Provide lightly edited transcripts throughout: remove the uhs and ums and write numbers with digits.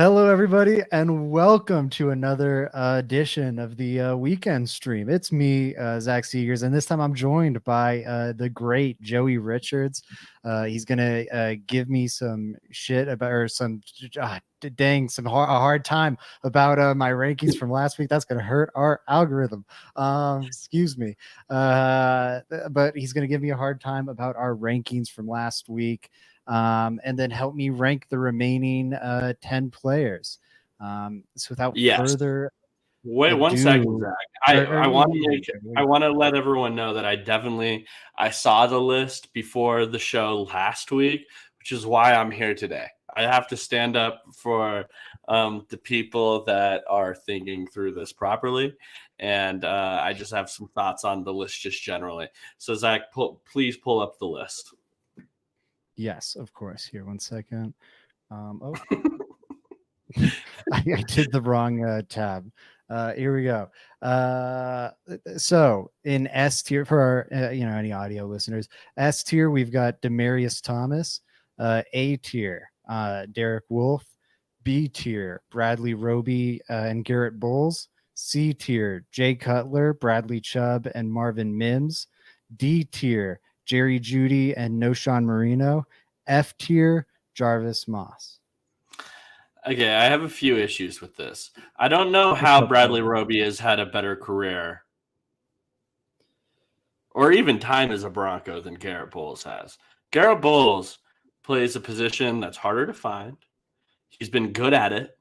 Hello, everybody, and welcome to another edition of the weekend stream. It's me, Zach Segars, and this time I'm joined by the great Joey Richards. He's gonna give me some shit about, or some a hard time about my rankings from last week. That's gonna hurt our algorithm. Excuse me, but he's gonna give me a hard time about our rankings from last week. And then help me rank the remaining 10 players. So without further Wait ado, 1 second, Zach. I want to let everyone know that I saw the list before the show last week, which is why I'm here today. I have to stand up for the people that are thinking through this properly, and I just have some thoughts on the list just generally. So Zach, please pull up the list. Yes, of course. Here, 1 second. I did the wrong tab. Here we go. So in S tier for our, any audio listeners, S tier, we've got Demaryius Thomas. A tier, Derek Wolfe. B tier, Bradley Roby and Garrett Bolles. C tier, Jay Cutler, Bradley Chubb, and Marvin Mims. D tier, Jerry Judy and Noshawn Marino. F tier, Jarvis Moss. Okay, I have a few issues with this. I don't know how Bradley Roby has had a better career or even time as a Bronco than Garrett Bolles has. Garrett Bolles plays a position that's harder to find. He's been good at it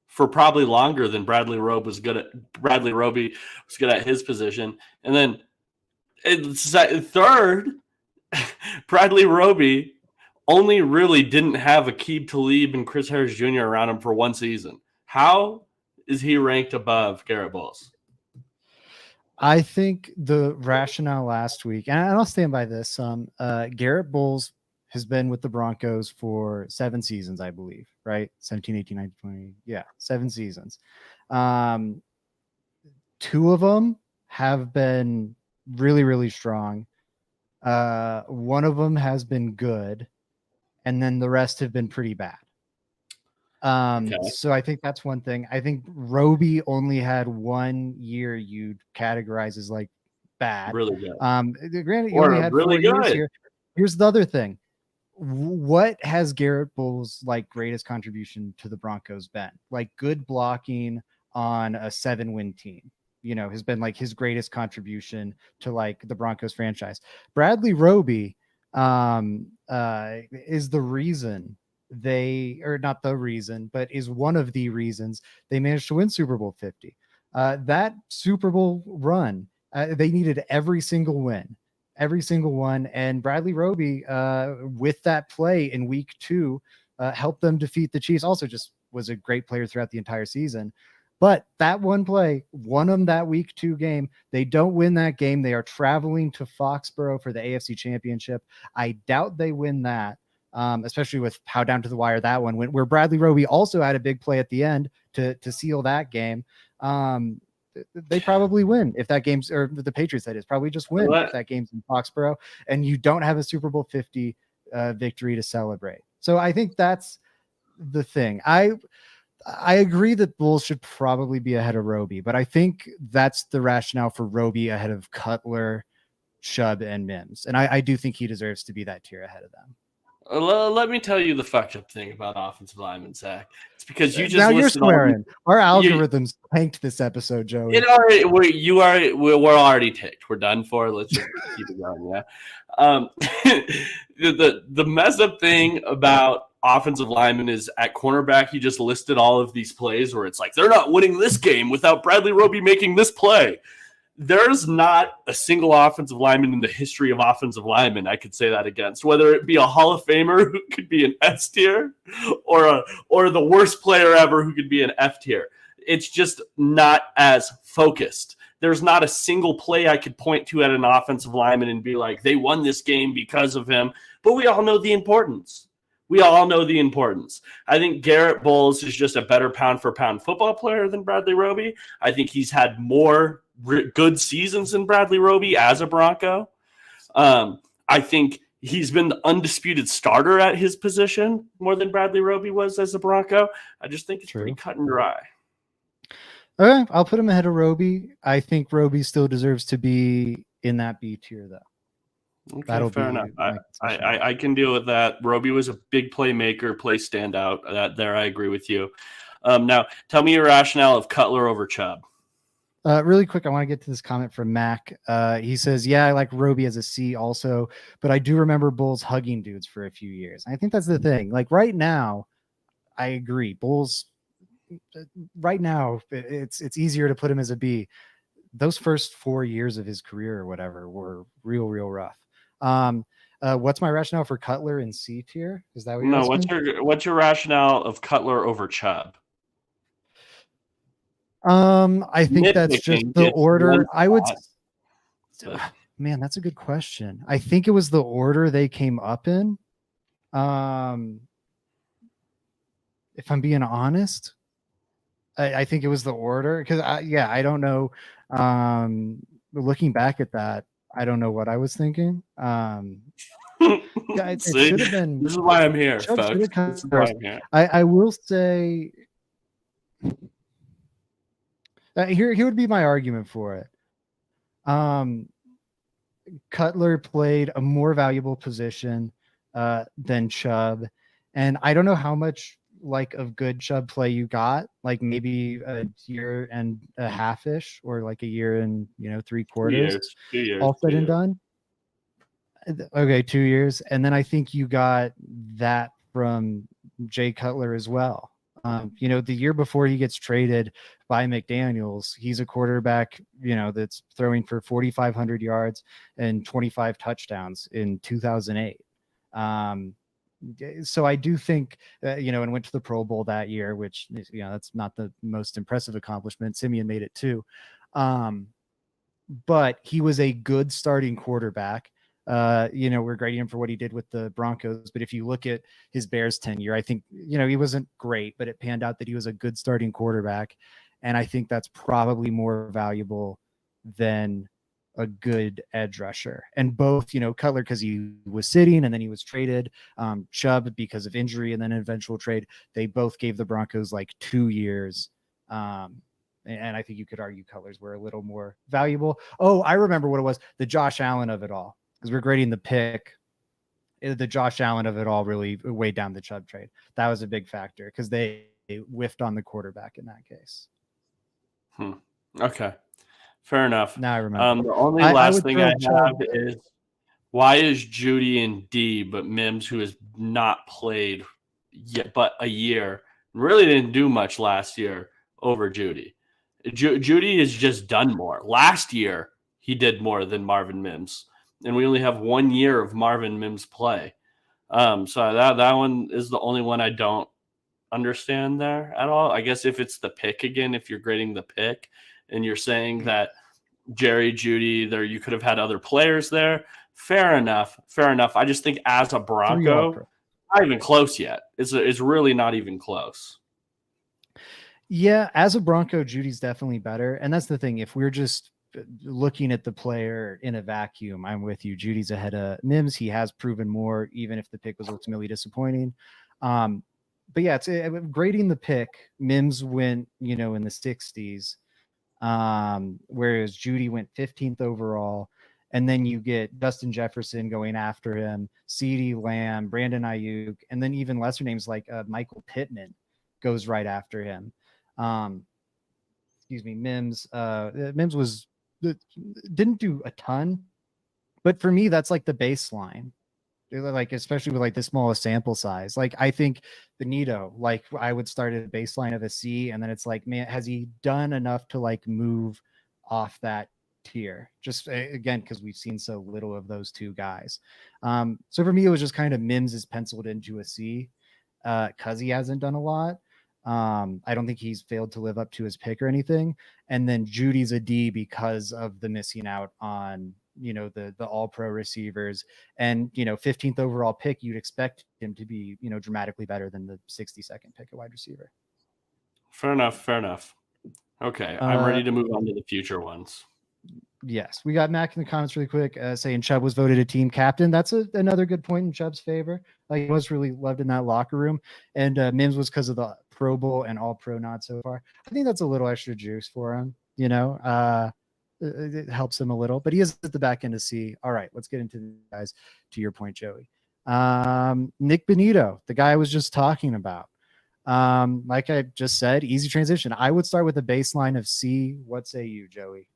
for probably longer than Bradley Roby was good at his position. And then third, Bradley Roby only really didn't have Aqib Talib and Chris Harris Jr. around him for one season. How is he ranked above Garrett Bolles? I think the rationale last week, and I'll stand by this, Garrett Bolles has been with the Broncos for 7 seasons, I believe, right? 17, 18, 19, 20. Yeah, 7 seasons. 2 of them have been really, really strong. One of them has been good, and then the rest have been pretty bad. So I think that's one thing. I think Roby only had 1 year you'd categorize as like bad. Really good. Granted, you only had really 4 years here. Here's the other thing. What has Garrett Bolles' like greatest contribution to the Broncos been? Like good blocking on a 7-win team, has been like his greatest contribution to like the Broncos franchise. Bradley Roby is the reason not the reason, but is one of the reasons they managed to win Super Bowl 50. That Super Bowl run, they needed every single one. And Bradley Roby, with that play in week 2, helped them defeat the Chiefs. Also just was a great player throughout the entire season. But that one play won them that week 2 game. They don't win that game. They are traveling to Foxborough for the AFC Championship. I doubt they win that, especially with how down to the wire that one went, where Bradley Roby also had a big play at the end to seal that game. They probably win if that game's, or the Patriots, that is, probably just win if that game's in Foxborough, and you don't have a Super Bowl 50 victory to celebrate. So I think that's the thing. I agree that Bolles should probably be ahead of Roby, but I think that's the rationale for Roby ahead of Cutler, Chubb, and Mims. And I do think he deserves to be that tier ahead of them. Let me tell you the fucked up thing about offensive linemen, Zach. It's because you just now you're swearing. Our algorithms tanked this episode, Joey. We're already ticked. We're done for. Let's just keep it going. Yeah. The mess up thing about offensive linemen is at cornerback. You just listed all of these plays where it's like they're not winning this game without Bradley Roby making this play. There's not a single offensive lineman in the history of offensive linemen I could say that against, whether it be a Hall of Famer who could be an S tier or the worst player ever who could be an F tier. It's just not as focused. There's not a single play I could point to at an offensive lineman and be like, they won this game because of him. But we all know the importance. I think Garrett Bolles is just a better pound-for-pound football player than Bradley Roby. I think he's had more good seasons than Bradley Roby as a Bronco. I think he's been the undisputed starter at his position more than Bradley Roby was as a Bronco. I just think it's pretty cut and dry. Okay, I'll put him ahead of Roby. I think Roby still deserves to be in that B tier, though. Okay, That'll fair be enough. I can deal with that. Roby was a big playmaker, play standout. There, I agree with you. Now, tell me your rationale of Cutler over Chubb. Really quick, I want to get to this comment from Mac. He says, yeah, I like Roby as a C also, but I do remember Bolles hugging dudes for a few years. And I think that's the thing. Like right now, I agree. Bolles, right now, it's easier to put him as a B. Those first 4 years of his career or whatever were real rough. What's my rationale for Cutler in C tier? Is that what you're asking? What's your rationale of Cutler over Chubb? I think that's just the order. I would, man, that's a good question. I think it was the order they came up in. If I'm being honest, I think it was the order because I don't know. Looking back at that, I don't know what I was thinking. It should have been. This is why I'm here, folks. This is why I'm here. I will say. Here would be my argument for it. Cutler played a more valuable position than Chubb, and I don't know how much like of good Chubb play you got, like maybe a year and a half-ish, or like a year and 3/4, 2 years, all said and done. Okay, 2 years, and then I think you got that from Jay Cutler as well. The year before he gets traded by McDaniels, he's a quarterback, that's throwing for 4,500 yards and 25 touchdowns in 2008. So I do think, and went to the Pro Bowl that year, which, that's not the most impressive accomplishment. Simeon made it too. But he was a good starting quarterback. We're grading him for what he did with the Broncos, but if you look at his Bears tenure, I think, he wasn't great, but it panned out that he was a good starting quarterback. And I think that's probably more valuable than a good edge rusher. And both, Cutler, because he was sitting and then he was traded, Chubb because of injury and then an eventual trade, they both gave the Broncos like 2 years. And I think you could argue Cutler's were a little more valuable. Oh, I remember what it was, the Josh Allen of it all. Because we're grading the pick, the Josh Allen of it all really weighed down the Chubb trade. That was a big factor because they whiffed on the quarterback in that case. Okay, fair enough. Now I remember. The only last thing I have is, why is Judy in D, but Mims, who has not played yet but a year, really didn't do much last year, over Judy? Judy has just done more. Last year, he did more than Marvin Mims. And we only have 1 year of Marvin Mims play. So that one is the only one I don't understand there at all. I guess if it's the pick again, if you're grading the pick and you're saying that Jerry, Judy, there you could have had other players there, fair enough. I just think as a Bronco, not even close yet. It's really not even close. Yeah, as a Bronco, Judy's definitely better. And that's the thing. If we're just looking at the player in a vacuum, I'm with you. Judy's ahead of Mims. He has proven more, even if the pick was ultimately disappointing. But yeah, it's grading the pick. Mims went, in the 60s, whereas Judy went 15th overall. And then you get Justin Jefferson going after him, CeeDee Lamb, Brandon Ayuk, and then even lesser names like Michael Pittman goes right after him. Mims didn't do a ton, but for me, that's like the baseline. Like, especially with like the smallest sample size. Like, I think Bonito, like I would start at a baseline of a C, and then it's like, man, has he done enough to like move off that tier? Just again, because we've seen so little of those two guys. So for me, it was just kind of Mims is penciled into a C because he hasn't done a lot. I don't think he's failed to live up to his pick or anything. And then Judy's a D because of the missing out on, the all-pro receivers, and, 15th overall pick, you'd expect him to be, dramatically better than the 62nd pick at wide receiver. Fair enough. Okay. I'm ready to move on to the future ones. Yes, we got Mac in the comments really quick saying Chubb was voted a team captain. That's another good point in Chubb's favor. Like, he was really loved in that locker room. And Mims was because of the Pro Bowl and All Pro nod so far. I think that's a little extra juice for him. It helps him a little, but he is at the back end to see. All right, let's get into the guys. To your point, Joey. Nik Bonitto, the guy I was just talking about. Like I just said, easy transition. I would start with a baseline of C. What say you, Joey?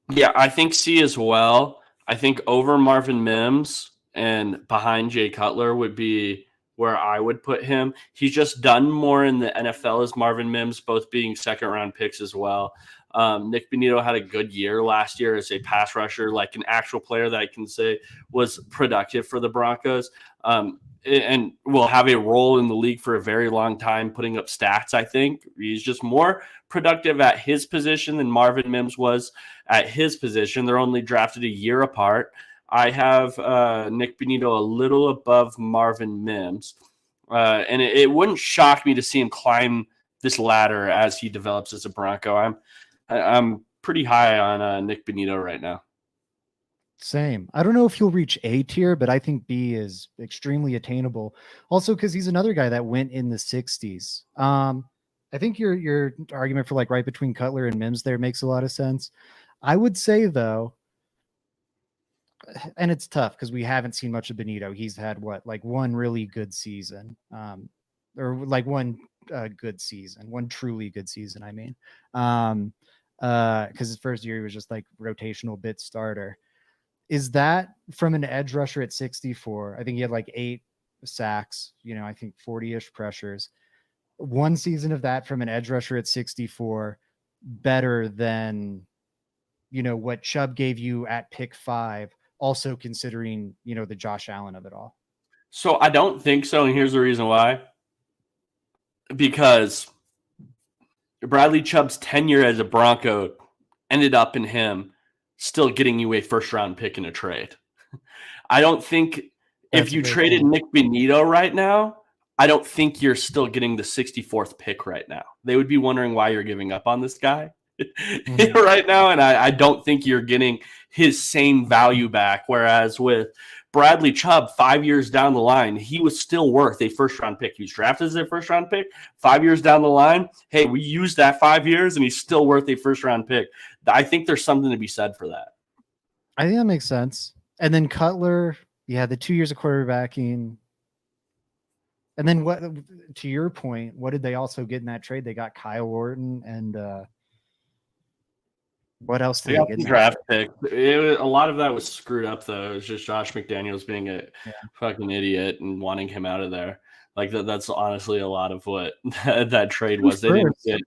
Yeah, I think C as well. I think over Marvin Mims and behind Jay Cutler would be where I would put him. He's just done more in the NFL as Marvin Mims, both being second-round picks as well. Nik Bonitto had a good year last year as a pass rusher, like an actual player that I can say was productive for the Broncos. And will have a role in the league for a very long time, putting up stats. I think he's just more productive at his position than Marvin Mims was at his position. They're only drafted a year apart. I have Nik Bonitto a little above Marvin Mims, and it wouldn't shock me to see him climb this ladder as he develops as a Bronco. I'm pretty high on Nik Bonitto right now. Same. I don't know if he'll reach A tier, but I think B is extremely attainable. Also, because he's another guy that went in the 60s. I think your argument for like right between Cutler and Mims there makes a lot of sense. I would say though, and it's tough because we haven't seen much of Bonitto. He's had like one really good season, or like one good season, one truly good season. I mean, because his first year he was just like rotational bit starter. Is that from an edge rusher at 64? I think he had like 8 sacks, I think 40-ish pressures. One season of that from an edge rusher at 64 better than, what Chubb gave you at pick 5, also considering, the Josh Allen of it all. So I don't think so. And here's the reason why. Because Bradley Chubb's tenure as a Bronco ended up in him still getting you a first-round pick in a trade. I don't think if you traded Nik Bonitto right now, I don't think you're still getting the 64th pick right now. They would be wondering why you're giving up on this guy right now, and I don't think you're getting his same value back, whereas with Bradley Chubb, 5 years down the line, he was still worth a first-round pick. He was drafted as a first-round pick. 5 years down the line, hey, we used that 5 years, and he's still worth a first-round pick. I think there's something to be said for that. I think that makes sense. And then Cutler, the 2 years of quarterbacking. And then what? To your point, what did they also get in that trade? They got Kyle Orton and what else did they get? Draft pick. A lot of that was screwed up, though. It was just Josh McDaniels being a fucking idiot and wanting him out of there. Like that's honestly a lot of what that trade was. They didn't get.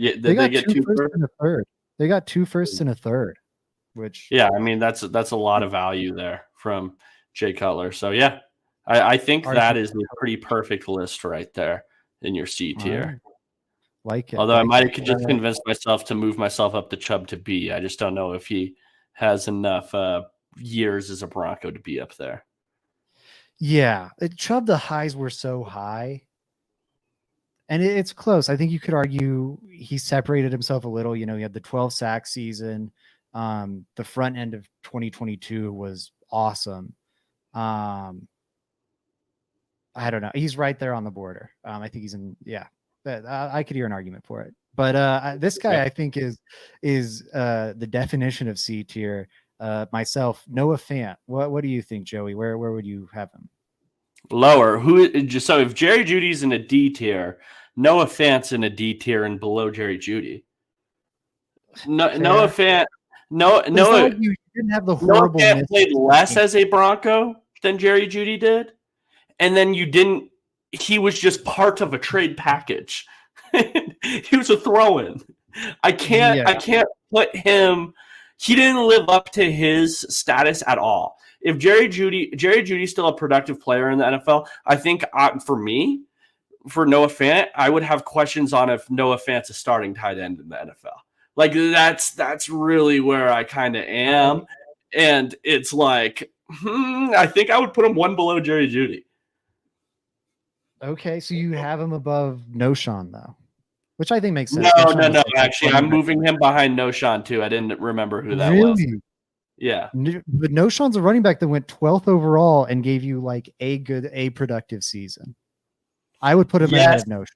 Yeah, they get 2 firsts and a third. They got 2 firsts and a third, which I mean that's a lot of value there from Jay Cutler. So yeah, I think that is a pretty perfect list right there in your C tier. Like it. Although I might have just convinced myself to move myself up the Chubb to B. I just don't know if he has enough years as a Bronco to be up there. Yeah, Chubb, the highs were so high. And it's close. I think you could argue he separated himself a little. He had the 12 sack season. The front end of 2022 was awesome. I don't know. He's right there on the border. I think he's in. Yeah, I could hear an argument for it. But this guy, I think, is the definition of C tier. Myself, Noah Fant. What do you think, Joey? Where would you have him? Lower. So if Jerry Jeudy's in a D tier, Noah Fant's in a D tier and below Jerry Jeudy. Noah Fant. Noah you didn't have the horrible. Noah Fant played less as a Bronco than Jerry Jeudy did, and then you didn't. He was just part of a trade package. He was a throw-in. I can't put him. He didn't live up to his status at all. If Jerry Jeudy's still a productive player in the NFL, I think for me, for Noah Fant, I would have questions on if Noah Fant's a starting tight end in the NFL. Like that's really where I kind of am, and it's like I think I would put him one below Jerry Jeudy. Okay, so you have him above Noshawn though. which I think makes sense. No. Actually, I'm moving him behind Noan too. I didn't remember who that was. Yeah. But Noan's a running back that went 12th overall and gave you like a productive season. I would put him ahead of Noan.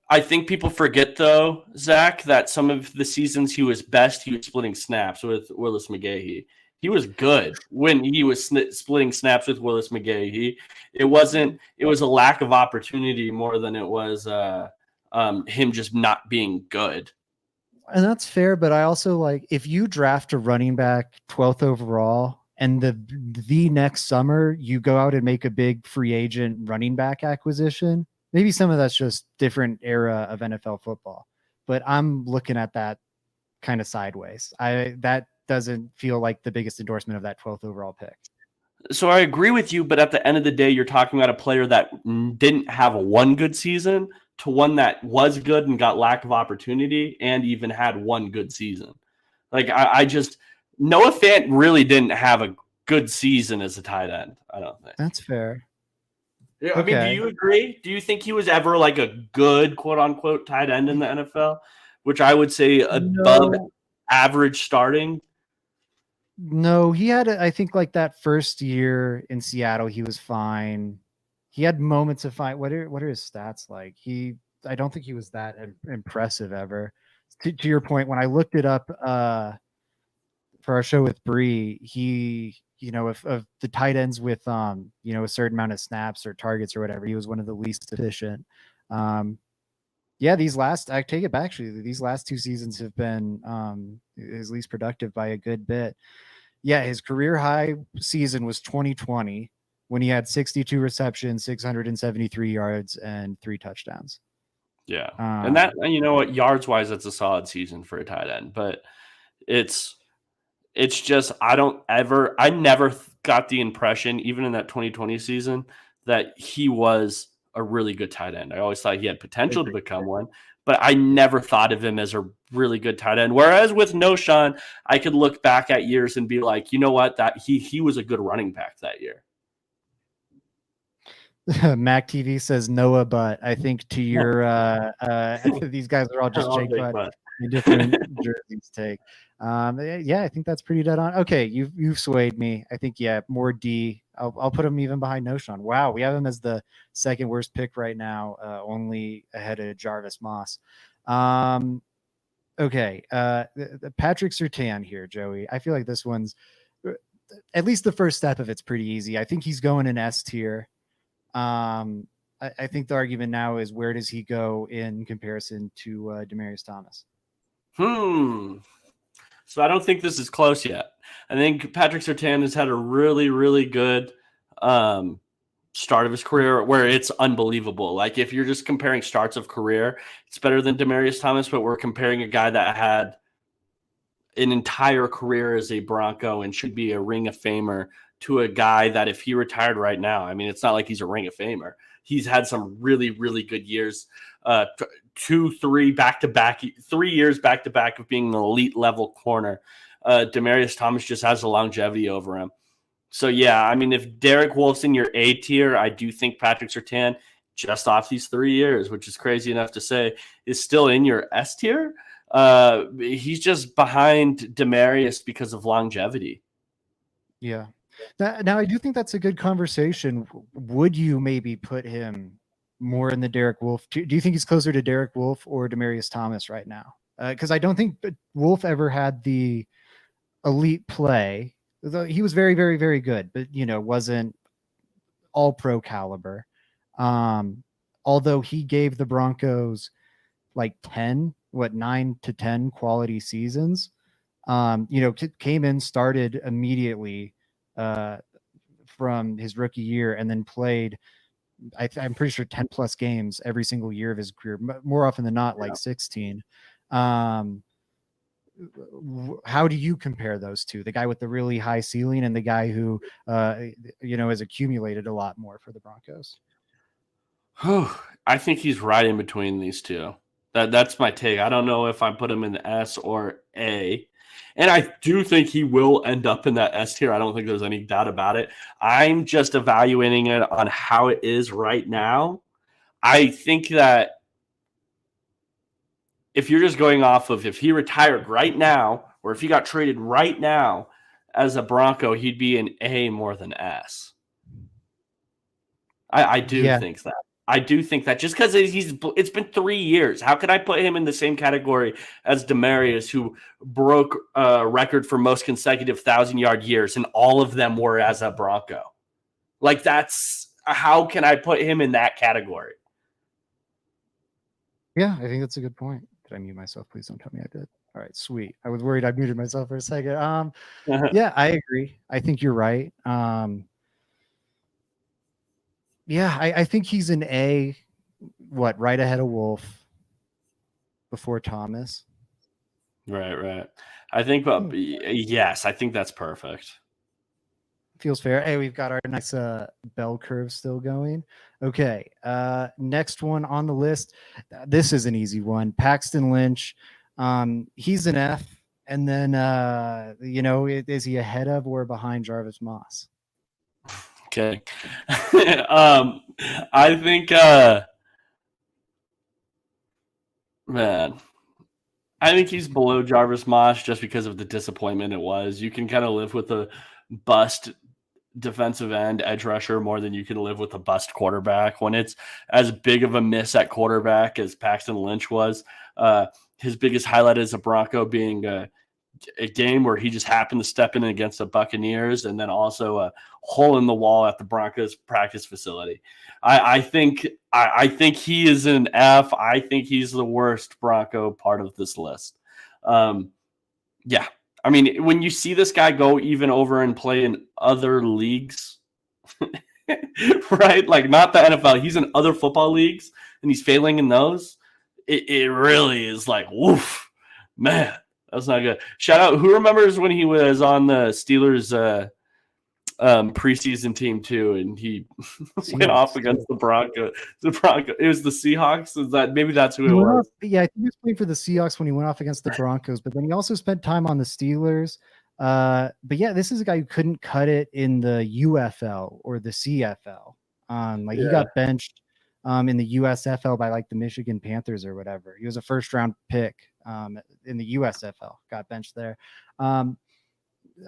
I think people forget, though, Zach, that some of the seasons he was best, he was splitting snaps with Willis McGahee. He was good when he was splitting snaps with Willis McGahee. It was a lack of opportunity more than it was him just not being good. And that's fair, but I also like if you draft a running back 12th overall and the next summer you go out and make a big free agent running back acquisition, maybe some of that's just different era of NFL football. But I'm looking at that kind of sideways. That doesn't feel like the biggest endorsement of that 12th overall pick. So I agree with you, but at the end of the day, you're talking about a player that didn't have one good season to one that was good and got lack of opportunity and even had one good season. Like I just Noah Fant really didn't have a good season as a tight end. I don't think that's fair. Yeah, I mean, do you agree? Do you think he was ever like a good quote unquote tight end in the NFL, which I would say above average starting? No, he had, I think, like that first year in Seattle, he was fine. He had moments of fine. What are his stats like? I don't think he was that impressive ever. To your point, when I looked it up for our show with Bree, he, of the tight ends with a certain amount of snaps or targets or whatever, he was one of the least efficient. Yeah, I take it back. Actually, these last two seasons have been his least productive by a good bit. Yeah, his career high season was 2020 when he had 62 receptions, 673 yards, and 3 touchdowns. Yeah, and that, what, yards wise, that's a solid season for a tight end. But it's just I never got the impression, even in that 2020 season, that he was a really good tight end. I always thought he had potential to become one, but I never thought of him as a really good tight end. Whereas with Noan, I could look back at years and be like, you know what, that he was a good running back that year. Mac TV says Noah, but I think to your these guys are all just Jake Butt. Different jerseys take. Yeah, I think that's pretty dead on. Okay, you've swayed me. I think more D. I'll put him even behind Noan. Wow, we have him as the second worst pick right now, only ahead of Jarvis Moss. Okay, Patrick Surtain here, Joey. I feel like this one's at least the first step of it's pretty easy. I think he's going in S tier. I think the argument now is where does he go in comparison to Demaryius Thomas? So I don't think this is close yet. I think Patrick Surtain has had a really, really good start of his career where it's unbelievable. Like if you're just comparing starts of career, it's better than Demaryius Thomas, but we're comparing a guy that had an entire career as a Bronco and should be a Ring of Famer to a guy that if he retired right now, I mean, it's not like he's a Ring of Famer. He's had some really, really good years. 3 back-to-back, 3 years back-to-back of being an elite level corner. Demaryius Thomas just has the longevity over him. So, yeah, I mean, if Derek Wolfe's in your A tier, I do think Patrick Surtain, just off these 3 years, which is crazy enough to say, is still in your S tier. He's just behind Demaryius because of longevity. Yeah. Now, I do think that's a good conversation. Would you maybe put him more in the Derek Wolfe? Do you think he's closer to Derek Wolfe or Demaryius Thomas right now? Because I don't think Wolfe ever had the elite play. He was very, very, very good, but wasn't all pro caliber. Although he gave the Broncos like 9 to 10 quality seasons. Came in, started immediately from his rookie year, and then played I'm pretty sure 10 plus games every single year of his career, more often than not, like 16. How do you compare those two? The guy with the really high ceiling and the guy who, has accumulated a lot more for the Broncos. I think he's right in between these two. That's my take. I don't know if I put him in the S or A. And I do think he will end up in that S tier. I don't think there's any doubt about it. I'm just evaluating it on how it is right now. I think that if you're just going off of if he retired right now or if he got traded right now as a Bronco, he'd be an A more than S. I do think that. I do think that just because it's been 3 years. How could I put him in the same category as Demaryius, who broke a record for most consecutive 1,000-yard years, and all of them were as a Bronco? Like, how can I put him in that category? Yeah, I think that's a good point. Did I mute myself? Please don't tell me I did. All right, sweet. I was worried I muted myself for a second. Yeah, I agree. I think you're right. Yeah, I think he's an A, right ahead of Wolf before Thomas. Right. I think, yes, I think that's perfect. Feels fair. Hey, we've got our nice bell curve still going. Okay, next one on the list. This is an easy one. Paxton Lynch. He's an F. And then, is he ahead of or behind Jarvis Moss? Okay. I think, man, I think he's below Jarvis Moss just because of the disappointment it was. You can kind of live with a bust defensive end edge rusher more than you can live with a bust quarterback. When it's as big of a miss at quarterback as Paxton Lynch was, his biggest highlight as a Bronco being a game where he just happened to step in against the Buccaneers, and then also a hole in the wall at the Broncos practice facility. I think he is an F. I think he's the worst Bronco part of this list. Yeah. I mean, when you see this guy go even over and play in other leagues, right? Like, not the NFL. He's in other football leagues, and he's failing in those. It really is like, woof, man. That's not good. Shout out. Who remembers when he was on the Steelers preseason team too, and he went off against the Broncos? It was the Seahawks. Is that maybe that's who it was? Yeah, I think he was playing for the Seahawks when he went off against the Broncos, but then he also spent time on the Steelers. But yeah, this is a guy who couldn't cut it in the UFL or the CFL. He got benched in the USFL by like the Michigan Panthers or whatever. He was a first round pick in the USFL, got benched there.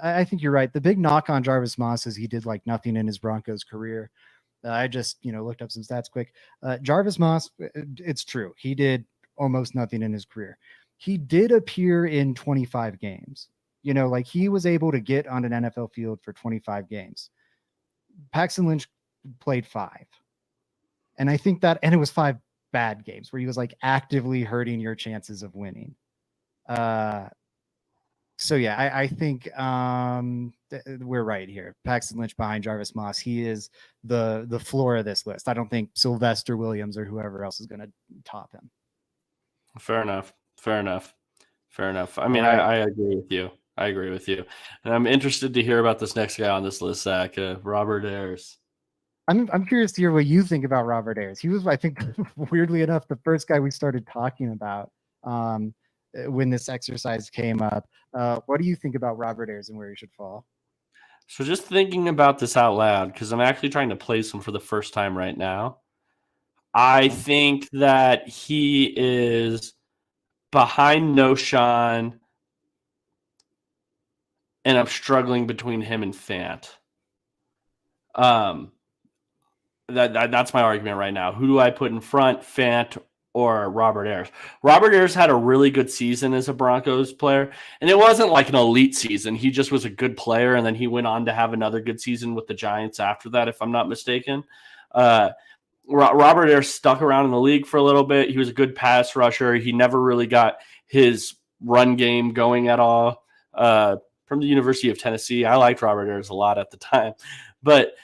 I think you're right. The big knock on Jarvis Moss is he did like nothing in his Broncos career. I just, looked up some stats quick. Jarvis Moss, it's true. He did almost nothing in his career. He did appear in 25 games. He was able to get on an NFL field for 25 games. Paxton Lynch played 5. And I think and it was 5 bad games where he was like actively hurting your chances of winning. So yeah, I think we're right here. Paxton Lynch behind Jarvis Moss. He is the floor of this list. I don't think Sylvester Williams or whoever else is going to top him. Fair enough. I mean, I agree with you. And I'm interested to hear about this next guy on this list, Zach, Robert Ayers. I'm curious to hear what you think about Robert Ayers. He was, I think, weirdly enough, the first guy we started talking about when this exercise came up. What do you think about Robert Ayers and where he should fall? So just thinking about this out loud, because I'm actually trying to place him for the first time right now. I think that he is behind Noshan, and I'm struggling between him and Fant. That's my argument right now. Who do I put in front, Fant or Robert Ayers? Robert Ayers had a really good season as a Broncos player, and it wasn't like an elite season. He just was a good player, and then he went on to have another good season with the Giants after that, if I'm not mistaken. Robert Ayers stuck around in the league for a little bit. He was a good pass rusher. He never really got his run game going at all. From the University of Tennessee, I liked Robert Ayers a lot at the time, but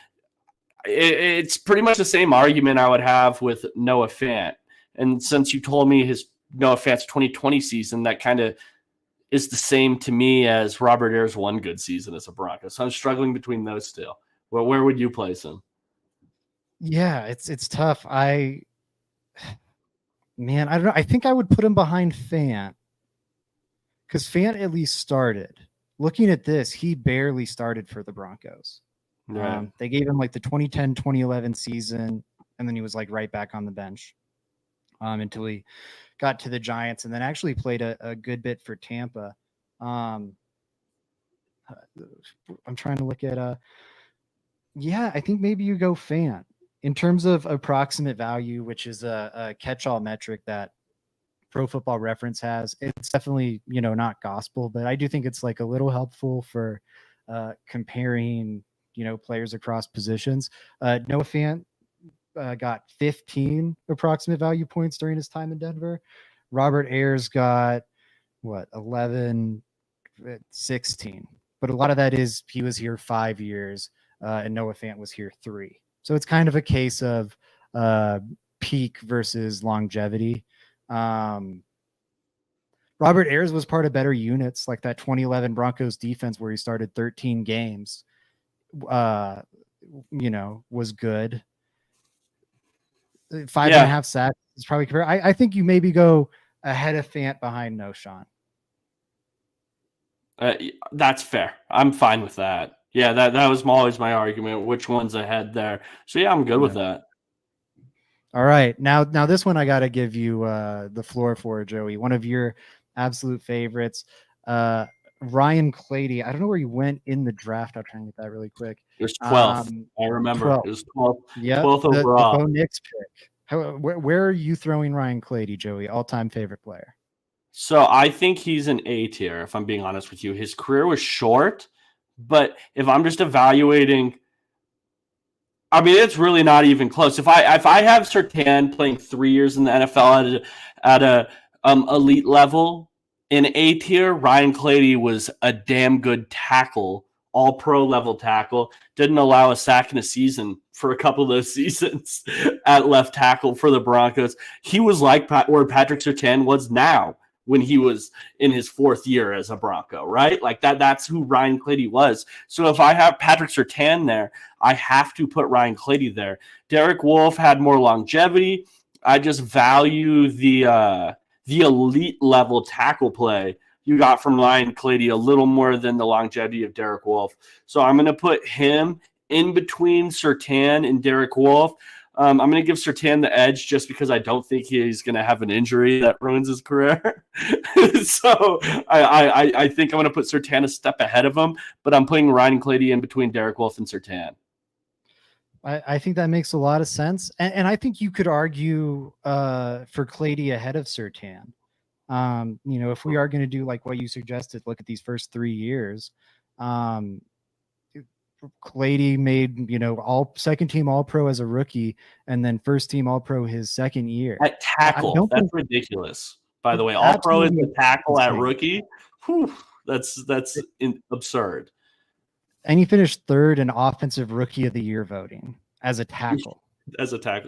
it's pretty much the same argument I would have with Noah Fant. And since you told me his Noah Fant's 2020 season, that kind of is the same to me as Robert Ayers' one good season as a Bronco. So I'm struggling between those two. Well, where would you place him? Yeah, it's tough. I don't know. I think I would put him behind Fant because Fant at least started. Looking at this, he barely started for the Broncos. Right. They gave him like the 2010, 2011 season, and then he was like right back on the bench. until he got to the Giants, and then actually played a good bit for Tampa. I'm trying to look at I think maybe you go Fant in terms of approximate value, which is a catch-all metric that Pro Football Reference has. It's definitely, not gospel, but I do think it's like a little helpful for comparing, players across positions. Noah Fant got 15 approximate value points during his time in Denver. Robert Ayers got 11, 16. But a lot of that is he was here 5 years, and Noah Fant was here 3. So it's kind of a case of peak versus longevity. Robert Ayers was part of better units, like that 2011 Broncos defense where he started 13 games. Was good. 5.5 sacks is probably compared. I think you maybe go ahead of Fant, behind Noan. That's fair. I'm fine with that. Yeah, that was always my argument. Which one's ahead there? So yeah, I'm good with that. All right, now this one I got to give you the floor for, Joey. One of your absolute favorites, Ryan Clady. I don't know where he went in the draft. I'll try and get that really quick. It was 12th. I remember 12th. It was 12th. Yeah, 12th overall. The Bo Nix pick. Where are you throwing Ryan Clady, Joey? All-time favorite player. So I think he's an A tier, if I'm being honest with you. His career was short, but if I'm just evaluating, I mean, it's really not even close. If I have Surtain playing 3 years in the NFL at a elite level in A tier, Ryan Clady was a damn good tackle, all pro level tackle. Didn't allow a sack in a season for a couple of those seasons at left tackle for the Broncos. He was like where Patrick Surtain was now when he was in his 4th year as a Bronco, right? Like that's who Ryan Clady was. So if I have Patrick Surtain there, I have to put Ryan Clady there. Derek Wolfe had more longevity. I just value the elite level tackle play you got from Ryan Clady a little more than the longevity of Derek Wolfe. So I'm going to put him in between Surtain and Derek Wolfe. I'm going to give Surtain the edge just because I don't think he's going to have an injury that ruins his career. So I think I'm going to put Surtain a step ahead of him, but I'm putting Ryan Clady in between Derek Wolfe and Surtain. I think that makes a lot of sense. And I think you could argue for Clady ahead of Surtain. If we are going to do like what you suggested, look at these first 3 years. Clady made, all second team all pro as a rookie and then first team all pro his second year. At tackle, that's ridiculous. By the way, all pro is the tackle at rookie. Whew, that's absurd. And he finished 3rd in offensive rookie of the year voting as a tackle.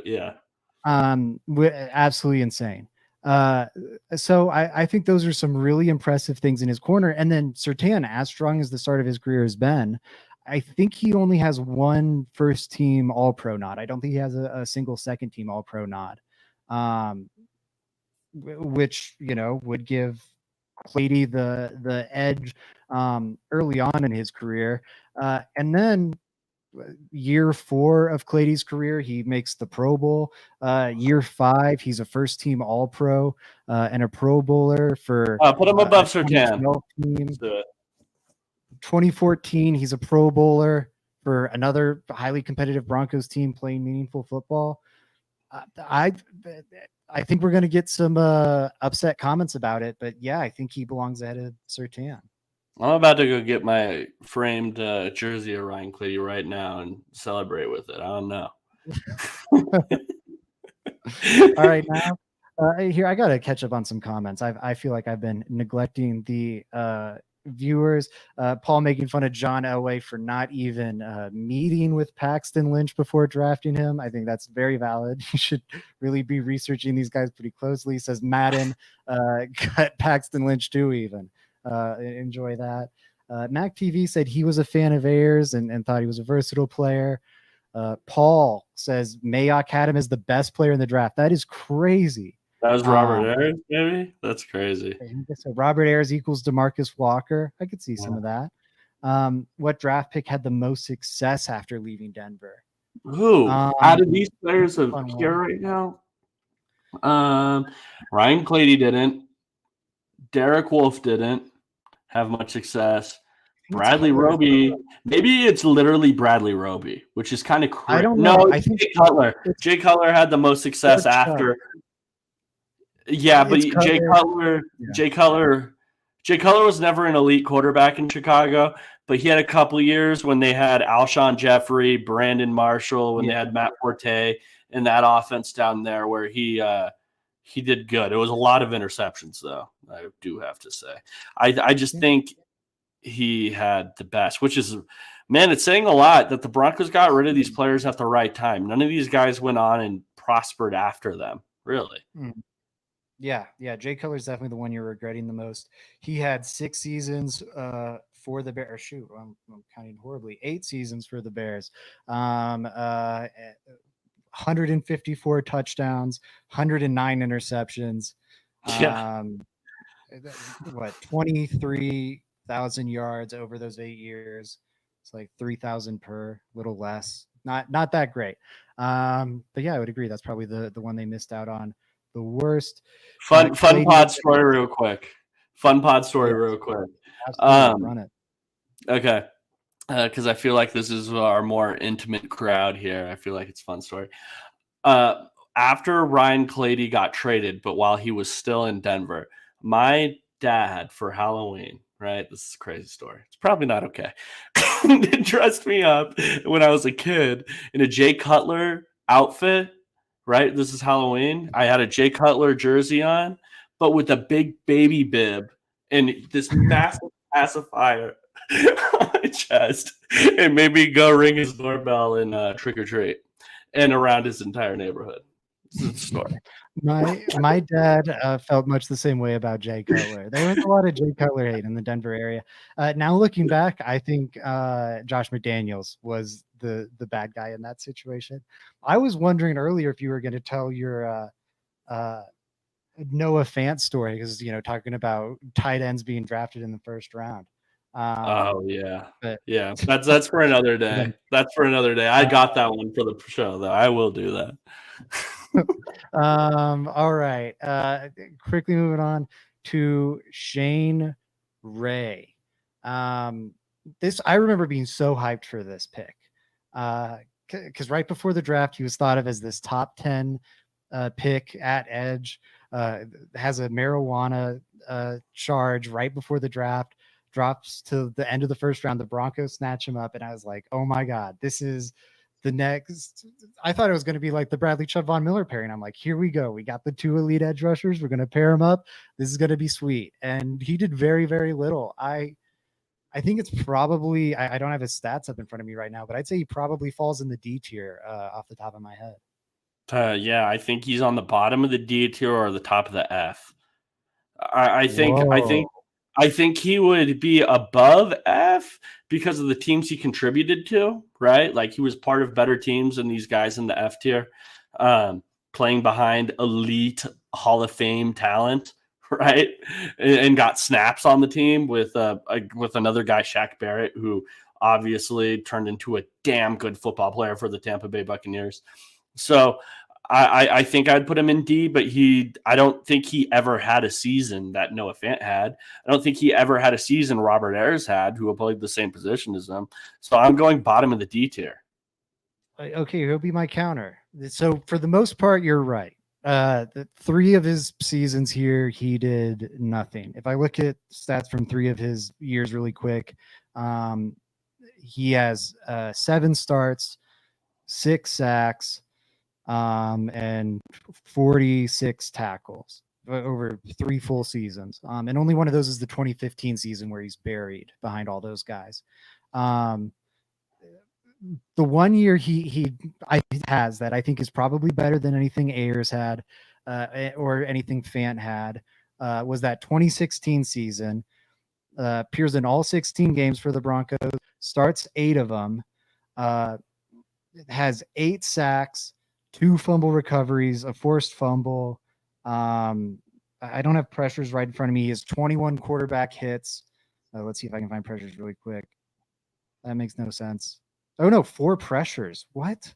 Yeah. Absolutely insane. So I think those are some really impressive things in his corner. And then Surtain, as strong as the start of his career has been, I think he only has one first team all pro nod. I don't think he has a single second team all pro nod, which, would give Clady the edge early on in his career. And then year 4 of Clady's career, he makes the Pro Bowl. Year 5, he's a first team all pro and a Pro Bowler for put him above Surtain. 2014, he's a Pro Bowler for another highly competitive Broncos team playing meaningful football. I think we're going to get some upset comments about it, but yeah, I think he belongs ahead of Surtain. I'm about to go get my framed jersey of Ryan Clady right now and celebrate with it. I don't know. All right, now here I got to catch up on some comments. I feel like I've been neglecting the viewers. Paul making fun of John Elway for not even meeting with Paxton Lynch before drafting him. I think that's very valid. You should really be researching these guys pretty closely. Says Madden cut Paxton Lynch too even. Enjoy that. Mac TV said he was a fan of Ayers and thought he was a versatile player. Paul says Mayock had him as the best player in the draft. That is crazy. That was Robert Ayers, maybe? That's crazy. So Robert Ayers equals DeMarcus Walker. I could see some of that. What draft pick had the most success after leaving Denver? Who? Out of these players of here right now? Ryan Clady didn't. Derek Wolfe didn't have much success. Bradley Roby, maybe it's literally Bradley Roby, which is kind of crazy. I don't know. No, I think Jay Cutler. Jay Cutler had the most success after. Yeah, but Jay Cutler was never an elite quarterback in Chicago, but he had a couple of years when they had Alshon Jeffrey, Brandon Marshall, when they had Matt Forte in that offense down there where he did good. It was a lot of interceptions, though, I do have to say. I just think he had the best, which is, man, it's saying a lot that the Broncos got rid of these players at the right time. None of these guys went on and prospered after them, really. Yeah. Jay Cutler's definitely the one you're regretting the most. He had 6 seasons for the Bears. Shoot, I'm counting horribly. 8 seasons for the Bears. 154 touchdowns, 109 interceptions. What, 23,000 yards over those 8 years. It's like 3,000 per, little less. Not that great. But yeah, I would agree. That's probably the one they missed out on the worst. Fun pod story real quick. Absolutely. Run it. Okay. Because I feel like this is our more intimate crowd here. I feel like it's a fun story. After Ryan Clady got traded, but while he was still in Denver, my dad for Halloween, right? This is a crazy story. It's probably not okay. Dressed me up when I was a kid in a Jay Cutler outfit, right? This is Halloween. I had a Jay Cutler jersey on, but with a big baby bib and this massive pacifier on my chest. It made me go ring his doorbell and trick or treat and around his entire neighborhood. This is a story. My dad felt much the same way about Jay Cutler. There was a lot of Jay Cutler hate in the Denver area. Now looking back, I think Josh McDaniels was the bad guy in that situation. I was wondering earlier if you were going to tell your Noah Fant story, because talking about tight ends being drafted in the first round. Yeah. That's for another day. That's for another day. I got that one for the show, though. I will do that. All right. Quickly moving on to Shane Ray. This, I remember being so hyped for this pick. Because right before the draft, he was thought of as this top 10 pick at edge. Has a marijuana charge right before the draft. Drops to the end of the first round. The Broncos snatch him up, and I was like, oh my God, this is the next. I thought it was going to be like the Bradley Chubb Von Miller pairing. I'm like, here we go. We got the 2 elite edge rushers. We're going to pair them up. This is going to be sweet. And he did very, very little. I think it's probably, I don't have his stats up in front of me right now, but I'd say he probably falls in the D tier off the top of my head. Yeah, I think he's on the bottom of the D tier or the top of the F. I think he would be above F because of the teams he contributed to, right? Like he was part of better teams than these guys in the F tier, playing behind elite Hall of Fame talent, right? And got snaps on the team with another guy, Shaq Barrett, who obviously turned into a damn good football player for the Tampa Bay Buccaneers. So I think I'd put him in D, but I don't think he ever had a season that Noah Fant had. I don't think he ever had a season Robert Ayers had, who played the same position as him. So I'm going bottom of the D tier. Okay, he'll be my counter. So for the most part, you're right. The 3 of his seasons here, he did nothing. If I look at stats from 3 of his years really quick, he has 7 starts, 6 sacks, and 46 tackles over 3 full seasons. And only one of those is the 2015 season where he's buried behind all those guys. The one year he has that I think is probably better than anything Ayers had or anything Fant had was that 2016 season. Appears in all 16 games for the Broncos, starts 8 of them, has 8 sacks, 2 fumble recoveries, a forced fumble. I don't have pressures right in front of me. He has 21 quarterback hits. Let's see if I can find pressures really quick. That makes no sense. Oh no, 4 pressures. What?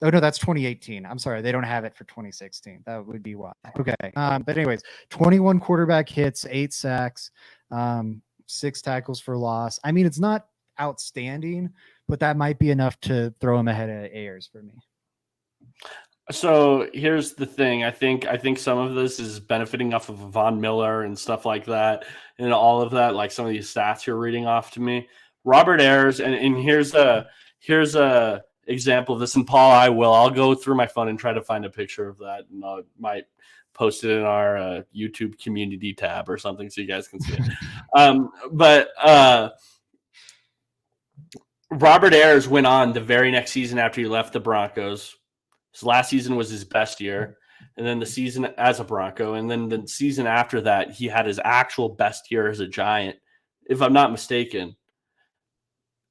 Oh no, that's 2018. I'm sorry, they don't have it for 2016. That would be why. Okay. But anyways, 21 quarterback hits, 8 sacks, 6 tackles for loss. I mean, it's not outstanding, but that might be enough to throw him ahead of Ayers for me. So here's the thing. I think some of this is benefiting off of Von Miller and stuff like that, and all of that, like some of these stats you're reading off to me. Robert Ayers, and here's a example of this. And Paul, I'll go through my phone and try to find a picture of that, and I might post it in our YouTube community tab or something so you guys can see it. But Robert Ayers went on the very next season after he left the Broncos. His last season was his best year, and then the season as a Bronco, and then the season after that, he had his actual best year as a Giant, if I'm not mistaken.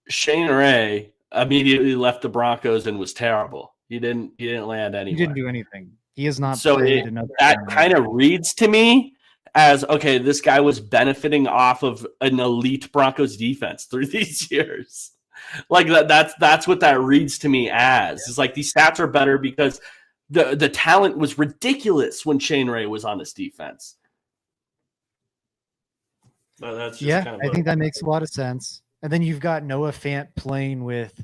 Shane Ray immediately left the Broncos and was terrible. He didn't land anywhere. He didn't do anything. He has not so played another. That kind of reads to me as, okay, this guy was benefiting off of an elite Broncos defense through these years. Like that's what that reads to me as. It's like these stats are better because the talent was ridiculous when Shane Ray was on this defense. That's just I think that makes a lot of sense. And then you've got Noah Fant playing with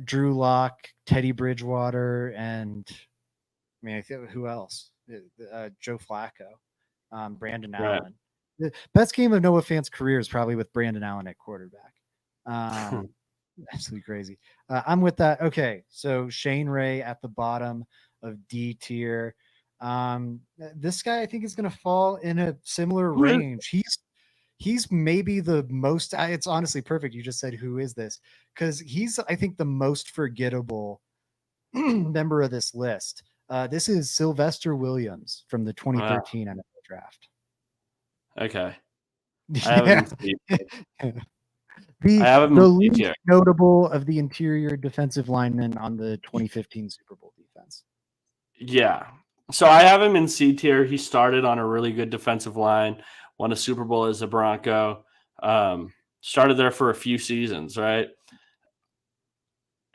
Drew Lock, Teddy Bridgewater, and I mean, who else? Joe Flacco, Brandon Allen. The best game of Noah Fant's career is probably with Brandon Allen at quarterback. Absolutely crazy. I'm with that. Okay, so Shane Ray at the bottom of D tier. This guy I think is going to fall in a similar range. He's maybe the most. It's honestly perfect. You just said who is this, because he's I think the most forgettable member of this list. This is Sylvester Williams from the 2013 NFL draft. Okay. The least notable of the interior defensive linemen on the 2015 Super Bowl defense. Yeah. So I have him in C tier. He started on a really good defensive line, won a Super Bowl as a Bronco, started there for a few seasons, right?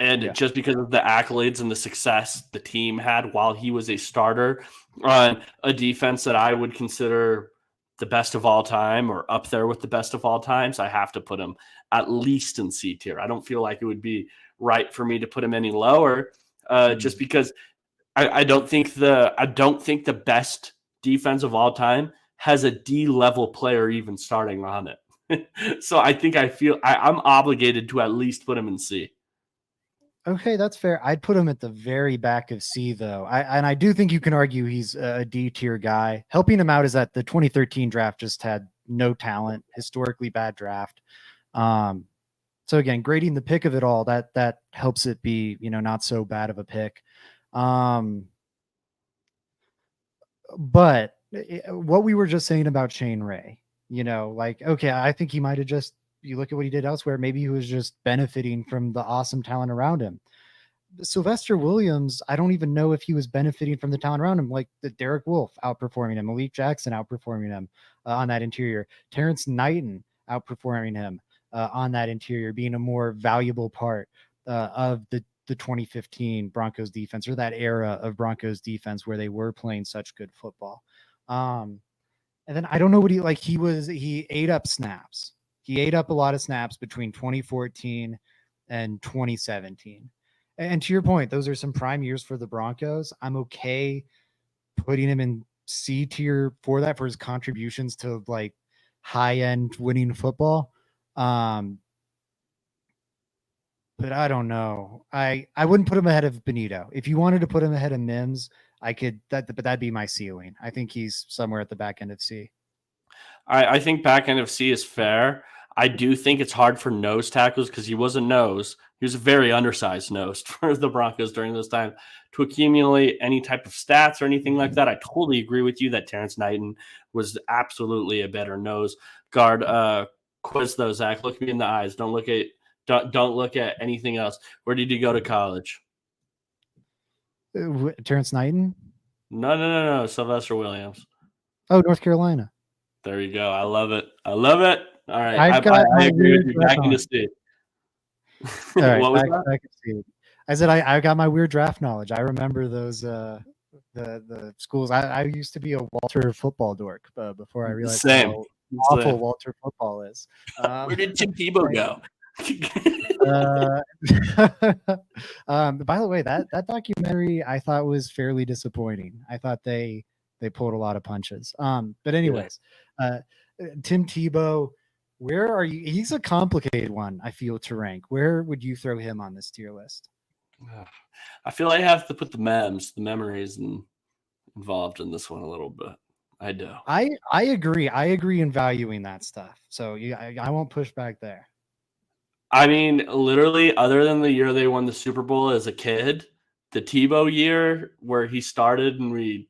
And just because of the accolades and the success the team had while he was a starter on a defense that I would consider the best of all time or up there with the best of all times, I have to put him at least in C tier. I don't feel like it would be right for me to put him any lower, just because I don't think the best defense of all time has a D level player even starting on it. So I think I'm obligated to at least put him in C. Okay, that's fair. I'd put him at the very back of C, though. I do think you can argue he's a D tier guy. Helping him out is that the 2013 draft just had no talent, historically bad draft. So again, grading the pick of it all, that helps it be, not so bad of a pick. But what we were just saying about Shane Ray, okay, I think he might have just, you look at what he did elsewhere, maybe he was just benefiting from the awesome talent around him. Sylvester Williams, I don't even know if he was benefiting from the talent around him, like the Derek Wolfe outperforming him, Malik Jackson outperforming him on that interior, Terrence Knighton outperforming him on that interior, being a more valuable part of the 2015 Broncos defense, or that era of Broncos defense where they were playing such good football. And then I don't know what he ate up snaps. He ate up a lot of snaps between 2014 and 2017. And to your point, those are some prime years for the Broncos. I'm okay putting him in C tier for that, for his contributions to like high-end winning football. But I don't know. I wouldn't put him ahead of Bonito. If you wanted to put him ahead of Mims, I could, but that'd be my ceiling. I think he's somewhere at the back end of C. I think back end of C is fair. I do think it's hard for nose tackles because he was a nose. He was a very undersized nose for the Broncos during those times to accumulate any type of stats or anything like that. I totally agree with you that Terrence Knighton was absolutely a better nose guard. Quiz though, Zach. Look me in the eyes. Don't look at anything else. Where did you go to college? Terrence Knighton? No. Sylvester Williams. Oh, North Carolina. There you go. I love it. All right. I agree with you. Back in the state. All right, back to Steve. I said I got my weird draft knowledge. I remember those the schools. I used to be a Walter football dork before I realized Same. how awful Walter football is. Where did Tim Tebow go? By the way, that documentary I thought was fairly disappointing. I thought they pulled a lot of punches. But anyways, Tim Tebow, where are you? He's a complicated one, I feel, to rank. Where would you throw him on this tier list? I feel I have to put the memories involved in this one a little bit. I do. I agree. I agree in valuing that stuff. So I won't push back there. I mean, literally, other than the year they won the Super Bowl as a kid, the Tebow year where he started, and we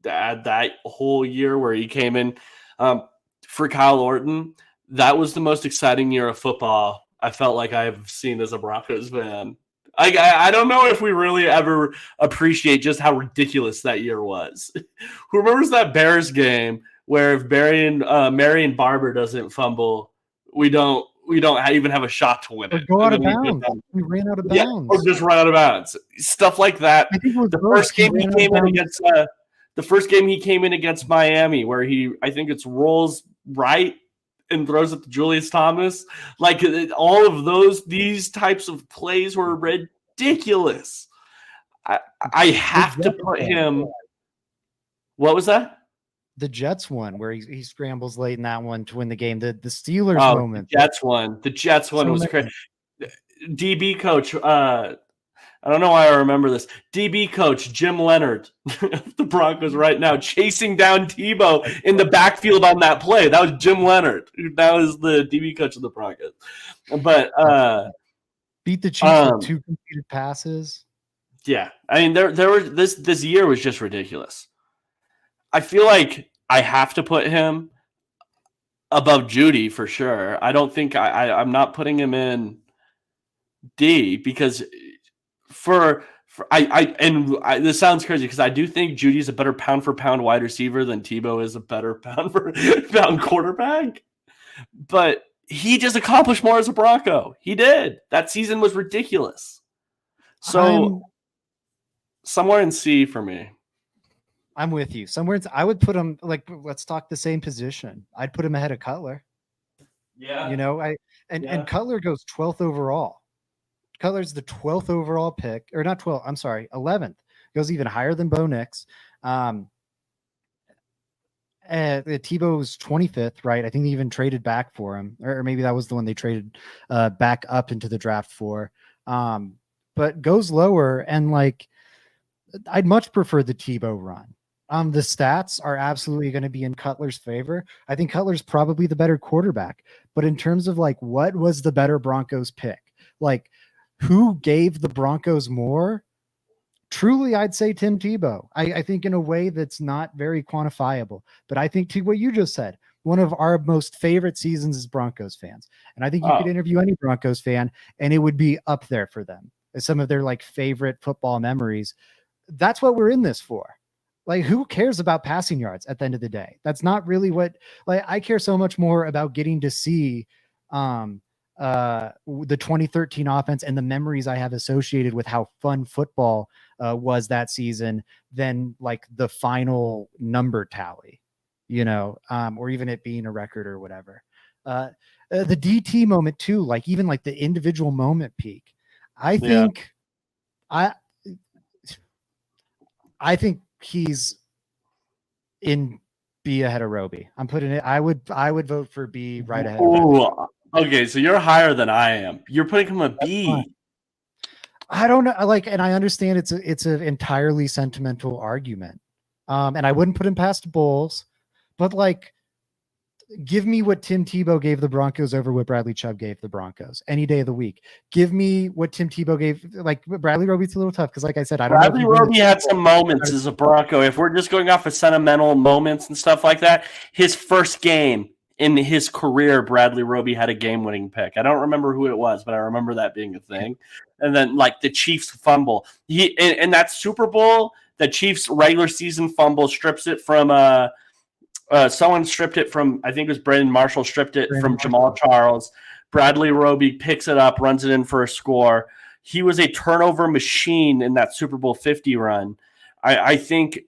add that whole year where he came in for Kyle Orton, that was the most exciting year of football I felt like I've seen as a Broncos fan. I don't know if we really ever appreciate just how ridiculous that year was. Who remembers that Bears game where if Marion Barber doesn't fumble, we don't even have a shot to win it. Or go out of bounds. We ran out of bounds. Or just run out of bounds. Stuff like that. The first game he came in against Miami, where I think it's rolls right and throws it to Julius Thomas. Like all of these types of plays were ridiculous. I have to put him. What was that? The Jets one where he scrambles late in that one to win the game. The Steelers moment. The Jets one was crazy. DB coach, I don't know why I remember this. DB coach Jim Leonard of the Broncos right now chasing down Tebow in the backfield on that play. That was Jim Leonard. That was the DB coach of the Broncos. But beat the Chiefs with 2 completed passes. Yeah, I mean there were this year was just ridiculous. I feel like I have to put him above Judy for sure. I don't think I'm not putting him in D because this sounds crazy because I do think Judy's a better pound for pound wide receiver than Tebow is a better pound for pound quarterback. But he just accomplished more as a Bronco. He did. That season was ridiculous. So somewhere in C for me. I'm with you. I would put him let's talk the same position. I'd put him ahead of Cutler. Yeah. And Cutler goes 12th overall. Cutler's the 12th overall pick, or not 12th. I'm sorry, 11th. Goes even higher than Bo Nix. Tebow's 25th, right? I think they even traded back for him, or maybe that was the one they traded back up into the draft for. But goes lower, and I'd much prefer the Tebow run. The stats are absolutely going to be in Cutler's favor. I think Cutler's probably the better quarterback, but in terms of what was the better Broncos pick? Who gave the Broncos more? Truly, I'd say Tim Tebow. I think in a way that's not very quantifiable, but I think to what you just said, one of our most favorite seasons as Broncos fans. And I think you could interview any Broncos fan and it would be up there for them as some of their favorite football memories. That's what we're in this for. Who cares about passing yards at the end of the day? That's not really what, I care so much more about getting to see the 2013 offense and the memories I have associated with how fun football was that season than the final number tally, or even it being a record or whatever. The DT moment too, even the individual moment peak. I think I think he's in B ahead of Roby. I'm putting it. I would vote for B right ahead. Ooh, okay, so you're higher than I am. You're putting him a B. I don't know. And I understand it's an entirely sentimental argument. And I wouldn't put him past Bolles, but give me what Tim Tebow gave the Broncos over what Bradley Chubb gave the Broncos any day of the week. Give me what Tim Tebow gave. Bradley Roby's a little tough because, like I said, I don't know. Bradley Roby had some moments as a Bronco. If we're just going off of sentimental moments and stuff like that, his first game in his career, Bradley Roby had a game-winning pick. I don't remember who it was, but I remember that being a thing. And then, the Chiefs fumble. In that Super Bowl, the Chiefs regular season fumble strips it from someone stripped it from, I think it was Brandon Marshall, stripped it from Jamal Charles. Bradley Roby picks it up, runs it in for a score. He was a turnover machine in that Super Bowl 50 run. I think,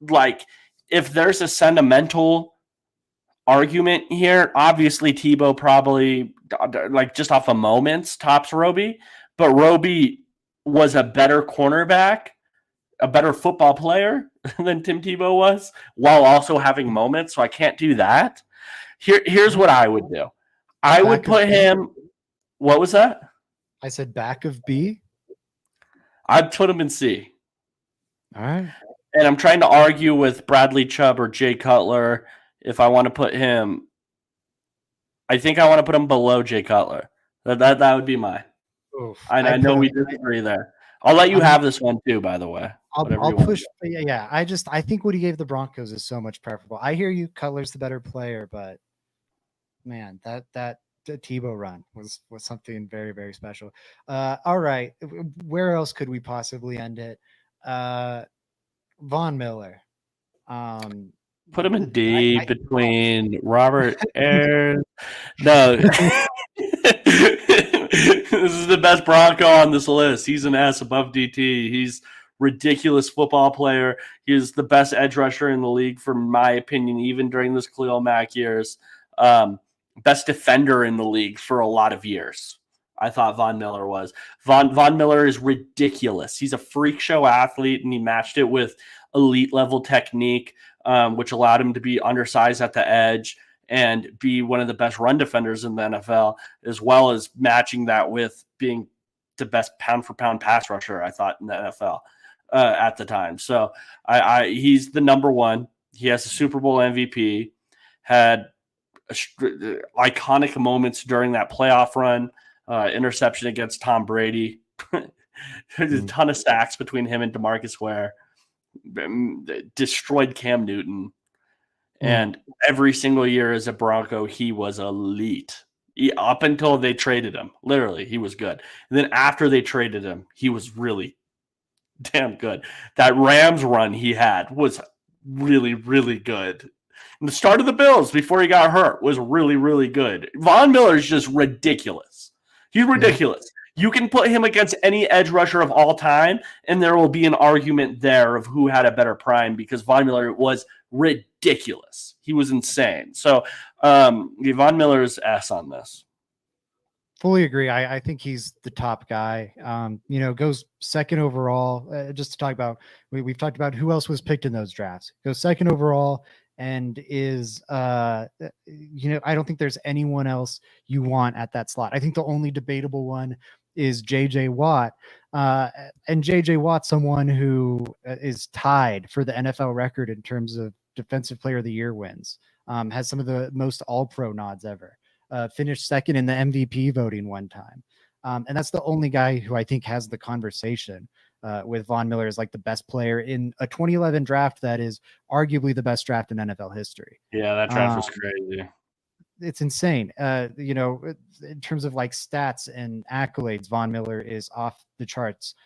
like, if there's a sentimental argument here, obviously Tebow probably, like, just off of moments, tops Roby. But Roby was a better cornerback, a better football player than Tim Tebow was, while also having moments. So I can't do that. Here's what I would do. I would put him. What was that? I said back of B. I'd put him in C. All right. And I'm trying to argue with Bradley Chubb or Jay Cutler if I want to put him. I think I want to put him below Jay Cutler. That would be mine. Oof, I know we disagree there. I'll let you have this one too, by the way. I'll push. Yeah. I think what he gave the Broncos is so much preferable. I hear you. Cutler's the better player, but man, that Tebow run was something very, very special. All right. Where else could we possibly end it? Von Miller. Put him in D between Robert Ayers. No. This is the best Bronco on this list. He's an S above DT. He's ridiculous football player. He is the best edge rusher in the league, for my opinion, even during this Khalil Mack years. Best defender in the league for a lot of years. I thought Von Miller was. Von Miller is ridiculous. He's a freak show athlete, and he matched it with elite level technique, which allowed him to be undersized at the edge and be one of the best run defenders in the NFL, as well as matching that with being the best pound for pound pass rusher, I thought, in the NFL at the time. So he's the number one. He has a Super Bowl MVP, had iconic moments during that playoff run, interception against Tom Brady. There's a ton of sacks between him and DeMarcus Ware. Destroyed Cam Newton. And every single year as a Bronco, he was elite. Up until they traded him. Literally, he was good. And then after they traded him, he was really damn good. That Rams run he had was really, really good. And the start of the Bills before he got hurt was really, really good. Von Miller is just ridiculous. He's ridiculous. You can put him against any edge rusher of all time, and there will be an argument there of who had a better prime, because Von Miller was ridiculous. He was insane. So Von Miller's S on this. Fully agree. I think he's the top guy. Goes second overall. Just to talk about, we've talked about who else was picked in those drafts. Goes second overall and is, I don't think there's anyone else you want at that slot. I think the only debatable one is J.J. Watt. And J.J. Watt, someone who is tied for the NFL record in terms of Defensive Player of the Year wins, has some of the most all-pro nods ever, finished second in the MVP voting one time. And that's the only guy who I think has the conversation with Von Miller as like the best player in a 2011 draft that is arguably the best draft in NFL history. Yeah, that draft was crazy. It's insane. In terms of like stats and accolades, Von Miller is off the charts.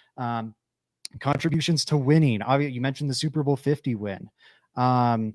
Contributions to winning. Obviously, you mentioned the Super Bowl 50 win. Where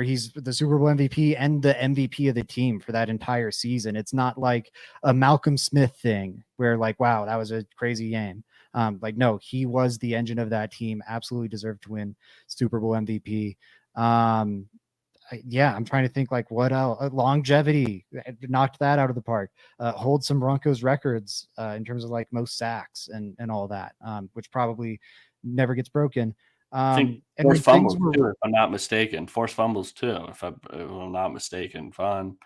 he's the Super Bowl MVP and the MVP of the team for that entire season. It's not like a Malcolm Smith thing where like, wow, that was a crazy game. No, he was the engine of that team. Absolutely deserved to win Super Bowl MVP. I'm trying to think like what else. Longevity, knocked that out of the park. Hold some Broncos records in terms of like most sacks and all that, which probably never gets broken. I think forced fumbles too, if I'm not mistaken. Forced fumbles too, if I'm not mistaken. Von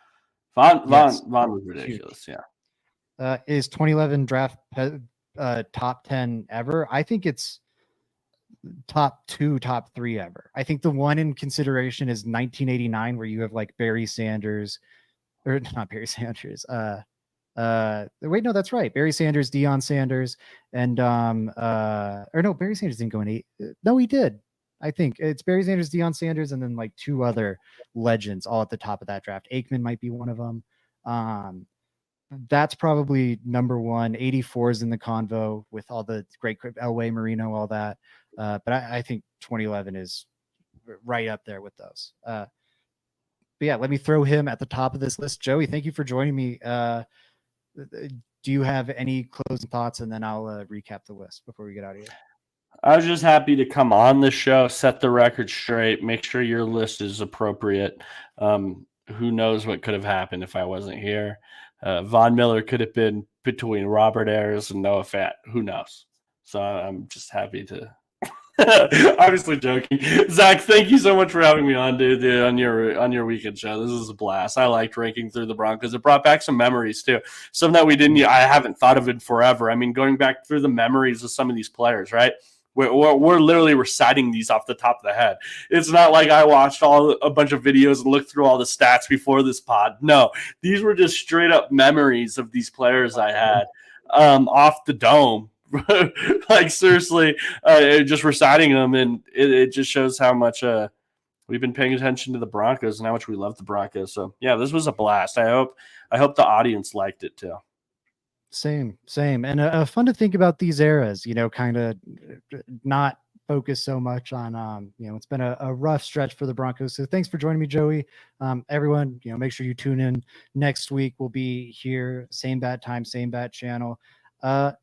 was ridiculous. Huge. Yeah. Is 2011 draft top 10 ever? I think it's top 2, top 3 ever. I think the one in consideration is 1989, where you have like Barry Sanders, or not Barry Sanders. Wait, no, that's right. Barry Sanders, Deion Sanders, and Barry Sanders didn't go in 8. No, he did. I think it's Barry Sanders, Deion Sanders, and then like 2 other legends all at the top of that draft. Aikman might be one of them. That's probably number 1. 84 is in the convo with all the great Elway, Marino, all that. But I think 2011 is right up there with those. But yeah, let me throw him at the top of this list. Joey, thank you for joining me. do you have any closing thoughts? And then I'll recap the list before we get out of here. I was just happy to come on the show, set the record straight, make sure your list is appropriate. Who knows what could have happened if I wasn't here? Von Miller could have been between Robert Ayers and Noah Fant. Who knows? So I'm just happy to. Obviously joking. Zach, thank you so much for having me on, dude, on your weekend show. This is a blast. I liked ranking through the Broncos. It brought back some memories too. Some that I haven't thought of in forever. I mean, going back through the memories of some of these players, right? We're literally reciting these off the top of the head. It's not like I watched a bunch of videos and looked through all the stats before this pod. No, these were just straight up memories of these players I had off the dome. Like seriously, just reciting them, and it just shows how much we've been paying attention to the Broncos and how much we love the Broncos. So yeah, this was a blast. I hope the audience liked it too. Same, and fun to think about these eras. Kind of not focus so much on it's been a rough stretch for the Broncos. So thanks for joining me, Joey. Everyone, make sure you tune in next week. We'll be here, same bat time, same bat channel.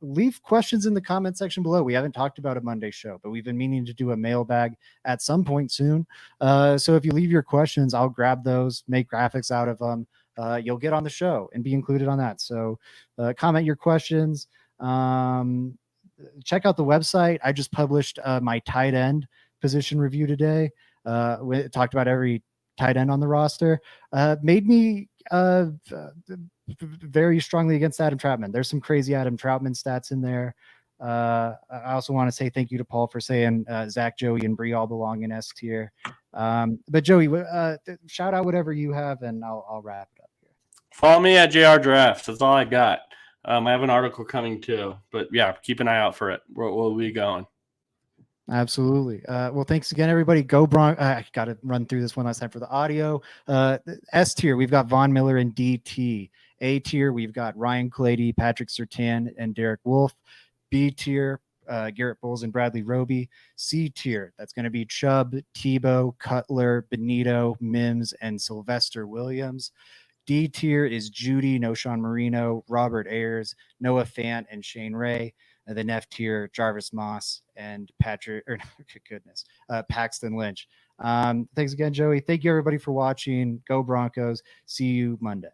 Leave questions in the comment section below. We haven't talked about a Monday show, but we've been meaning to do a mailbag at some point soon. So if you leave your questions, I'll grab those, make graphics out of them. You'll get on the show and be included on that. So comment your questions. Check out the website. I just published my tight end position review today. We talked about every tight end on the roster. Made me very strongly against Adam Troutman. There's some crazy Adam Troutman stats in there. I also want to say thank you to Paul for saying Zach, Joey, and Bree all belong in S tier. But Joey, shout out whatever you have, and I'll wrap it up here. Follow me at JR Draft. That's all I got. I have an article coming too, but yeah, keep an eye out for it. We'll be going. Absolutely. Well, thanks again, everybody. Go Broncos. I got to run through this one last time for the audio. S tier, we've got Von Miller and DT. A tier, we've got Ryan Clady, Patrick Surtain, and Derek Wolfe. B tier, Garrett, Bolles, and Bradley Roby. C tier, that's going to be Chubb, Tebow, Cutler, Bonito, Mims, and Sylvester Williams. D tier is Judy, Knowshon Moreno, Robert Ayers, Noah Fant, and Shane Ray. And then F tier, Jarvis Moss and Paxton Lynch. Thanks again, Joey. Thank you, everybody, for watching. Go Broncos. See you Monday.